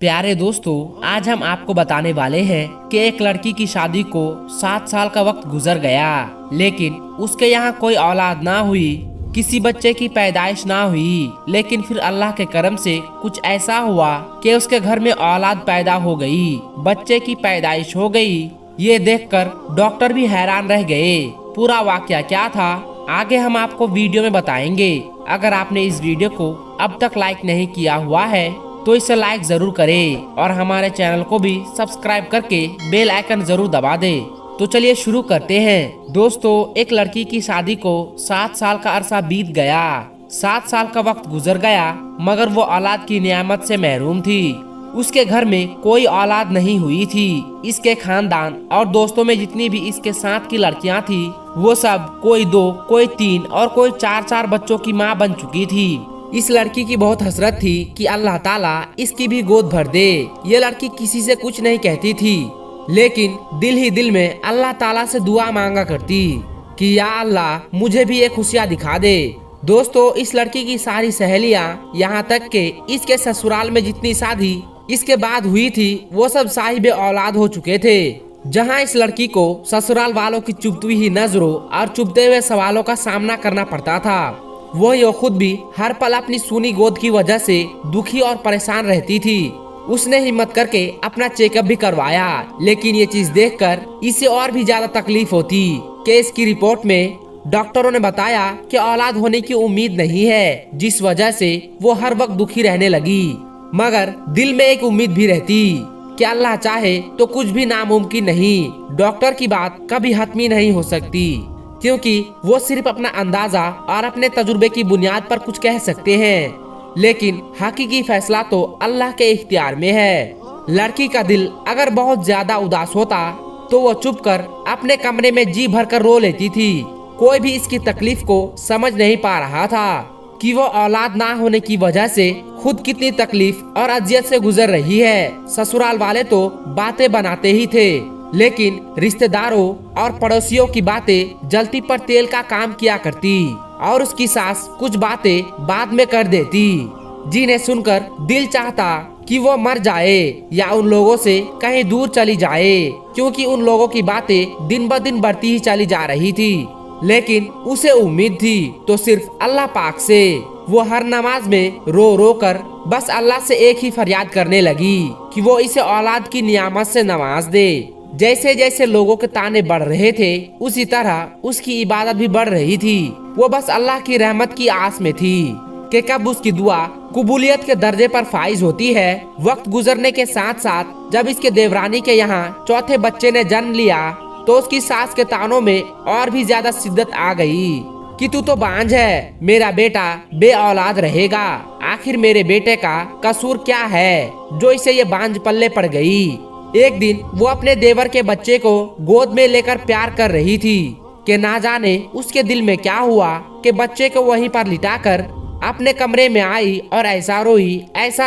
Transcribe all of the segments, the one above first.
प्यारे दोस्तों, आज हम आपको बताने वाले हैं कि एक लड़की की शादी को 7 साल का वक्त गुजर गया, लेकिन उसके यहाँ कोई औलाद ना हुई, किसी बच्चे की पैदाइश ना हुई। लेकिन फिर अल्लाह के करम से कुछ ऐसा हुआ कि उसके घर में औलाद पैदा हो गई, बच्चे की पैदाइश हो गई। ये देखकर डॉक्टर भी हैरान रह गए। पूरा वाकया क्या था आगे हम आपको वीडियो में बताएंगे। अगर आपने इस वीडियो को अब तक लाइक नहीं किया हुआ है तो इसे लाइक जरूर करें और हमारे चैनल को भी सब्सक्राइब करके बेल आइकन जरूर दबा दे। तो चलिए शुरू करते हैं। दोस्तों, एक लड़की की शादी को 7 साल का अरसा बीत गया। 7 साल का वक्त गुजर गया, मगर वो औलाद की नियामत से महरूम थी। उसके घर में कोई औलाद नहीं हुई थी। इसके खानदान और दोस्तों में जितनी भी इसके साथ की लड़कियां थी, वो सब कोई 2, कोई 3 और कोई 4 बच्चों की माँ बन चुकी थी। इस लड़की की बहुत हसरत थी कि अल्लाह ताला इसकी भी गोद भर दे। ये लड़की किसी से कुछ नहीं कहती थी, लेकिन दिल ही दिल में अल्लाह ताला से दुआ मांगा करती कि या अल्लाह मुझे भी एक खुशियाँ दिखा दे। दोस्तों, इस लड़की की सारी सहेलियाँ, यहाँ तक के इसके ससुराल में जितनी शादी इसके बाद हुई थी, वो सब साहिबे औलाद हो चुके थे। जहाँ इस लड़की को ससुराल वालों की चुभती हुई नजरों और चुभते हुए सवालों का सामना करना पड़ता था, वो खुद भी हर पल अपनी सूनी गोद की वजह से दुखी और परेशान रहती थी। उसने हिम्मत करके अपना चेकअप भी करवाया, लेकिन ये चीज देखकर इसे और भी ज्यादा तकलीफ होती कि इसकी रिपोर्ट में डॉक्टरों ने बताया कि औलाद होने की उम्मीद नहीं है, जिस वजह से वो हर वक्त दुखी रहने लगी। मगर दिल में एक उम्मीद भी रहती कि अल्लाह चाहे तो कुछ भी नामुमकिन नहीं। डॉक्टर की बात कभी हतमी नहीं हो सकती, क्योंकि वो सिर्फ अपना अंदाजा और अपने तजुर्बे की बुनियाद पर कुछ कह सकते हैं, लेकिन हकीकी फैसला तो अल्लाह के इख्तियार में है। लड़की का दिल अगर बहुत ज्यादा उदास होता तो वो चुपकर अपने कमरे में जी भरकर रो लेती थी। कोई भी इसकी तकलीफ को समझ नहीं पा रहा था कि वो औलाद ना होने की वजह से खुद कितनी तकलीफ और अजियत से गुजर रही है। ससुराल वाले तो बातें बनाते ही थे, लेकिन रिश्तेदारों और पड़ोसियों की बातें जलती पर तेल का काम किया करती और उसकी सास कुछ बातें बाद में कर देती, जिन्हें सुनकर दिल चाहता कि वो मर जाए या उन लोगों से कहीं दूर चली जाए, क्योंकि उन लोगों की बातें दिन ब दिन बढ़ती ही चली जा रही थी। लेकिन उसे उम्मीद थी तो सिर्फ अल्लाह पाक से। वो हर नमाज में रो रो कर बस अल्लाह से एक ही फरियाद करने लगी कि वो इसे औलाद की नियामत से नवाज दे। जैसे जैसे लोगों के ताने बढ़ रहे थे, उसी तरह उसकी इबादत भी बढ़ रही थी। वो बस अल्लाह की रहमत की आस में थी कि कब उसकी दुआ कबूलियत के दर्जे पर फाइज होती है। वक्त गुजरने के साथ साथ जब इसके देवरानी के यहाँ चौथे बच्चे ने जन्म लिया, तो उसकी सास के तानों में और भी ज्यादा शिद्दत आ गई कि तू तो बांझ है, मेरा बेटा बे औलाद रहेगा। आखिर मेरे बेटे का कसूर क्या है जो इसे ये बांझ पल्ले पड़ गई। एक दिन वो अपने देवर के बच्चे को गोद में लेकर प्यार कर रही थी कि ना जाने उसके दिल में क्या हुआ कि बच्चे को वहीं पर लिटाकर अपने कमरे में आई और ऐसा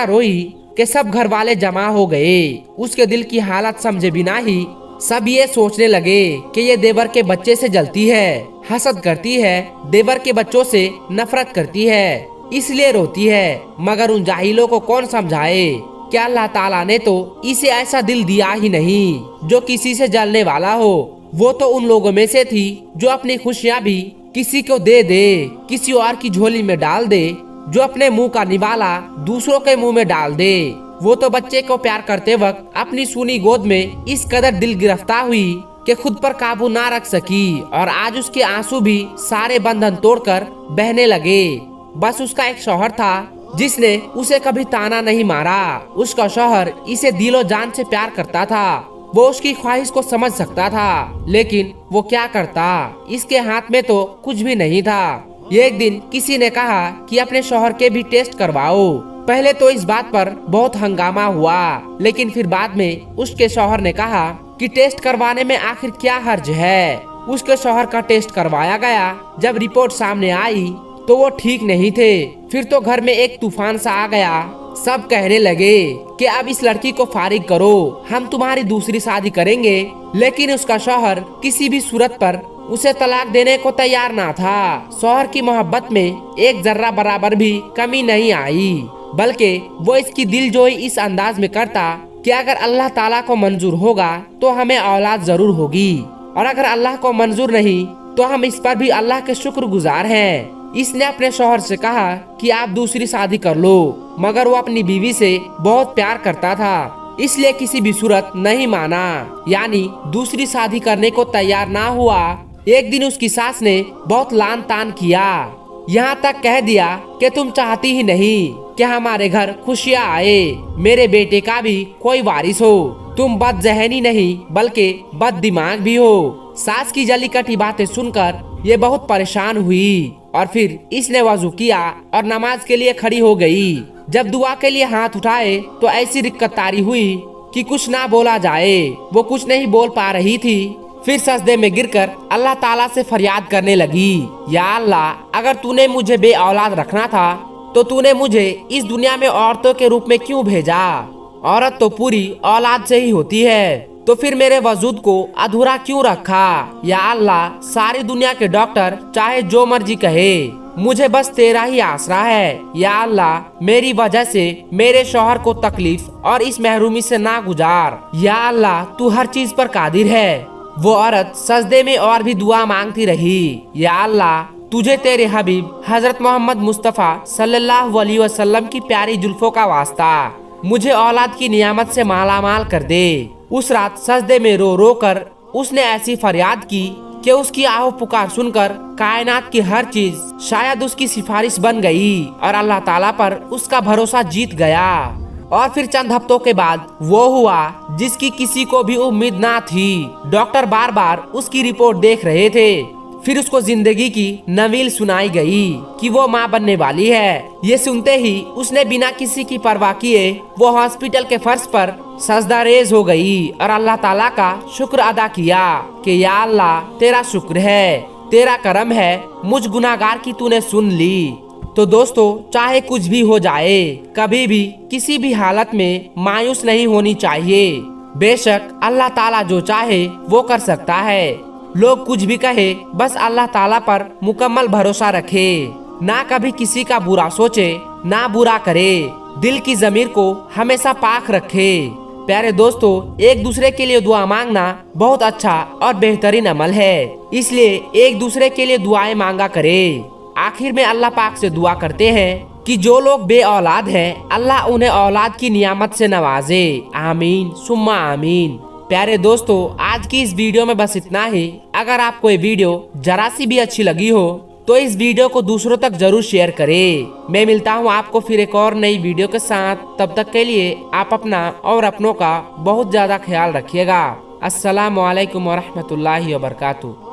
रोई कि सब घर वाले जमा हो गए। उसके दिल की हालत समझे बिना ही सब ये सोचने लगे कि ये देवर के बच्चे से जलती है, हसद करती है, देवर के बच्चों से नफरत करती है, इसलिए रोती है। मगर उन जाहिलों को कौन समझाए कि अल्लाह ताला ने तो इसे ऐसा दिल दिया ही नहीं जो किसी से जलने वाला हो। वो तो उन लोगों में से थी जो अपनी खुशियाँ भी किसी को दे दे, किसी और की झोली में डाल दे, जो अपने मुंह का निवाला दूसरों के मुंह में डाल दे। वो तो बच्चे को प्यार करते वक्त अपनी सूनी गोद में इस कदर दिल गिरफ्तार हुई कि खुद पर काबू ना रख सकी, और आज उसके आंसू भी सारे बंधन तोड़कर बहने लगे। बस उसका एक शौहर था जिसने उसे कभी ताना नहीं मारा। उसका शौहर इसे दिलो जान से प्यार करता था। वो उसकी ख्वाहिश को समझ सकता था, लेकिन वो क्या करता, इसके हाथ में तो कुछ भी नहीं था। एक दिन किसी ने कहा कि अपने शौहर के भी टेस्ट करवाओ। पहले तो इस बात पर बहुत हंगामा हुआ, लेकिन फिर बाद में उसके शौहर ने कहा कि टेस्ट करवाने में आखिर क्या हर्ज है। उसके शौहर का टेस्ट करवाया गया। जब रिपोर्ट सामने आई तो वो ठीक नहीं थे। फिर तो घर में एक तूफान सा आ गया। सब कहने लगे कि अब इस लड़की को फारिग करो, हम तुम्हारी दूसरी शादी करेंगे। लेकिन उसका शौहर किसी भी सूरत पर उसे तलाक देने को तैयार ना था। शौहर की मोहब्बत में एक जर्रा बराबर भी कमी नहीं आई। बल्कि वो इसकी दिलजोई इस अंदाज में करता कि अगर अल्लाह ताला को मंजूर होगा तो हमें औलाद जरूर होगी, और अगर अल्लाह को मंजूर नहीं तो हम इस पर भी अल्लाह के शुक्रगुजार हैं। इसने अपने शौहर से कहा कि आप दूसरी शादी कर लो, मगर वो अपनी बीवी से बहुत प्यार करता था, इसलिए किसी भी सूरत नहीं माना, यानी दूसरी शादी करने को तैयार ना हुआ। एक दिन उसकी सास ने बहुत लान तान किया, यहाँ तक कह दिया कि तुम चाहती ही नहीं कि हमारे घर खुशियाँ आए, मेरे बेटे का भी कोई वारिस हो, तुम बदज़हनी नहीं बल्कि बद दिमाग भी हो। सास की जली कटी बातें सुनकर ये बहुत परेशान हुई और फिर इसने वजू किया और नमाज के लिए खड़ी हो गई। जब दुआ के लिए हाथ उठाए तो ऐसी रिक्कतारी हुई कि कुछ ना बोला जाए। वो कुछ नहीं बोल पा रही थी। फिर सजदे में गिरकर अल्लाह ताला से फरियाद करने लगी, या अल्लाह, अगर तूने मुझे बे औलाद रखना था तो तूने मुझे इस दुनिया में औरतों के रूप में क्यों भेजा? औरत तो पूरी औलाद से ही होती है, तो फिर मेरे वजूद को अधूरा क्यों रखा? या अल्लाह, सारी दुनिया के डॉक्टर चाहे जो मर्जी कहे, मुझे बस तेरा ही आसरा है। या अल्लाह, मेरी वजह से मेरे शौहर को तकलीफ और इस महरूमी से ना गुजार। या अल्लाह, तू हर चीज पर कादिर है। वो औरत सजदे में और भी दुआ मांगती रही, या अल्लाह, तुझे तेरे हबीब हजरत मोहम्मद मुस्तफ़ा सल्लल्लाहु अलैहि वसल्लम की प्यारी जुल्फों का वास्ता, मुझे औलाद की नियामत से मालामाल कर दे। उस रात सजदे में रो रो कर उसने ऐसी फरियाद की कि उसकी आहो पुकार सुनकर कायनात की हर चीज शायद उसकी सिफारिश बन गई और अल्लाह ताला पर उसका भरोसा जीत गया। और फिर चंद हफ्तों के बाद वो हुआ जिसकी किसी को भी उम्मीद ना थी। डॉक्टर बार बार उसकी रिपोर्ट देख रहे थे। फिर उसको जिंदगी की नवील सुनाई गई कि वो माँ बनने वाली है। ये सुनते ही उसने बिना किसी की परवाह किए वो हॉस्पिटल के फर्श पर सजदा रेज हो गई और अल्लाह ताला का शुक्र अदा किया कि या अल्लाह, तेरा शुक्र है, तेरा करम है, मुझ गुनाहगार की तूने सुन ली। तो दोस्तों, चाहे कुछ भी हो जाए, कभी भी किसी भी हालत में मायूस नहीं होनी चाहिए। बेशक अल्लाह ताला जो चाहे वो कर सकता है। लोग कुछ भी कहे, बस अल्लाह ताला पर मुकम्मल भरोसा रखे, ना कभी किसी का बुरा सोचे, ना बुरा करे, दिल की जमीर को हमेशा पाक रखे। प्यारे दोस्तों, एक दूसरे के लिए दुआ मांगना बहुत अच्छा और बेहतरीन अमल है, इसलिए एक दूसरे के लिए दुआएं मांगा करें। आखिर में अल्लाह पाक से दुआ करते हैं कि जो लोग बे औलाद हैं, अल्लाह उन्हें औलाद की नियामत से नवाजे। आमीन सुम्मा आमीन। प्यारे दोस्तों, आज की इस वीडियो में बस इतना ही। अगर आपको ये वीडियो जरा सी भी अच्छी लगी हो तो इस वीडियो को दूसरों तक जरूर शेयर करें। मैं मिलता हूँ आपको फिर एक और नई वीडियो के साथ। तब तक के लिए आप अपना और अपनों का बहुत ज्यादा ख्याल रखिएगा। अस्सलामु अलैकुम वरहमतुल्लाहि वबरकातुहू।